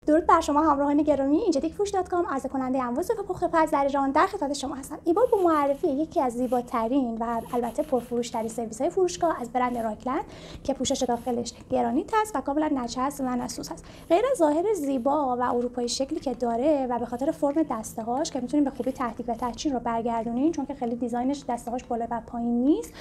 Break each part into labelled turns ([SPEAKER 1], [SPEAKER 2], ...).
[SPEAKER 1] درود بر شما همراهان گرامی. اینجا دیکفروش.com عرضه کننده امواج پخت پز در ایران در خدمت شما هستم. این بار با معرفی یکی از زیباترین و البته پرفروش‌ترین سرویس‌های فروشگاه از برند راکلند که پوشش داخلش گرانیت است و کاملا نچسب و نسوس است. غیر از ظاهر زیبا و اروپایی شکلی که داره و به خاطر فرم دسته‌هاش که میتونید به خوبی تحریک و تحچین رو برگردونین، چون که خیلی دیزاینش دسته‌هاش بالا و پایین نیست،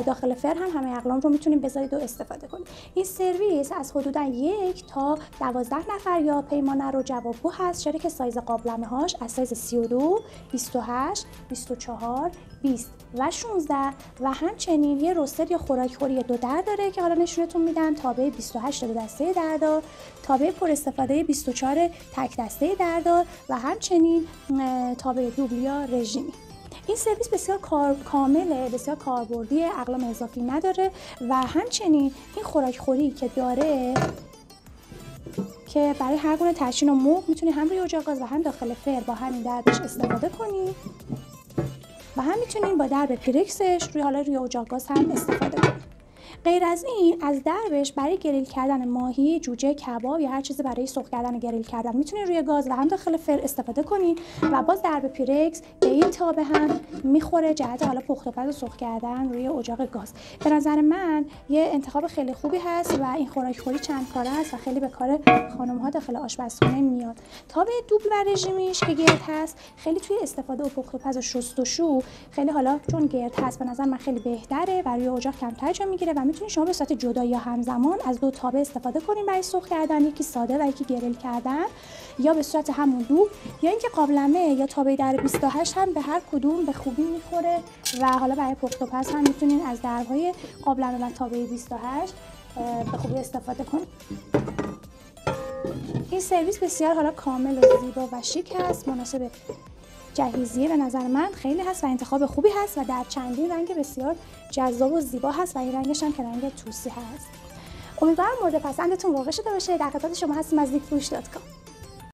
[SPEAKER 1] داخل فر هم همه اقلام رو میتونید بذارید و استفاده کنید. این سرویس از حدوداً 1 تا 12 نفر یا پیمانه رو جوابگو هست. شرکت سایز قابلمه‌هاش از سایز 32، 28، 24، 20 و 16 و همچنین یه رستر یا خوراکخوری 2 در داره که حالا نشونتون میدم. تابع 28 دو دسته دردار، تابع پر استفاده 24 تک دسته دردار و همچنین تابع دوبل یا رژیمی. این سرویس بسیار کامله، بسیار کاربردی، اقلام اضافی نداره و همچنین این خوراکخوری که داره که برای هر گونه ترشین و موق میتونی هم روی اجاق گاز و هم داخل فر با همین دربش استفاده کنی و هم میتونین با درب پیرکسش روی اجاق گاز هم استفاده کنی. غیر از این، از دربش برای گریل کردن ماهی، جوجه، کباب یا هر چیزی برای سرخ کردن گریل کردن میتونید روی گاز و هم داخل فر استفاده کنید و باز درب پیرکس به این تابه هم میخوره جهت حالا پخت و پز و سرخ کردن روی اجاق گاز. به نظر من یه انتخاب خیلی خوبی هست و این خوراکخوری چند کاره است و خیلی به کار خانم ها داخل آشپزخونه میاد. تابع دوبل و رژیمیش که گرد هست، خیلی توی استفاده و پخت و پز و شستشو خیلی حالا چون گرد هست به نظر من خیلی بهتره و روی اجاق کمتر جا میگیره و میتونید شما به صورت جدا یا همزمان از 2 تابع استفاده کنین برای سرخ کردن، یکی ساده و یکی گریل کردن، یا به صورت همون دوبل یا اینکه قابلمه یا تابع در 28 هم به هر کدوم به خوبی میخوره و حالا برای پخت و پز هم میتونین از درهای قابلمه و تابع 28 به خوبی استفاده کنید. این سرویس بسیار حالا کامل و زیبا و شیک هست، مناسب جهیزیه به نظر من خیلی هست و انتخاب خوبی هست و در چندین رنگ بسیار جذاب و زیبا هست و این رنگش هم که رنگ توسی هست. امیدوارم مورد پسندتون واقع شده باشه. در خدمت شما هستیم از دیکفروش.com.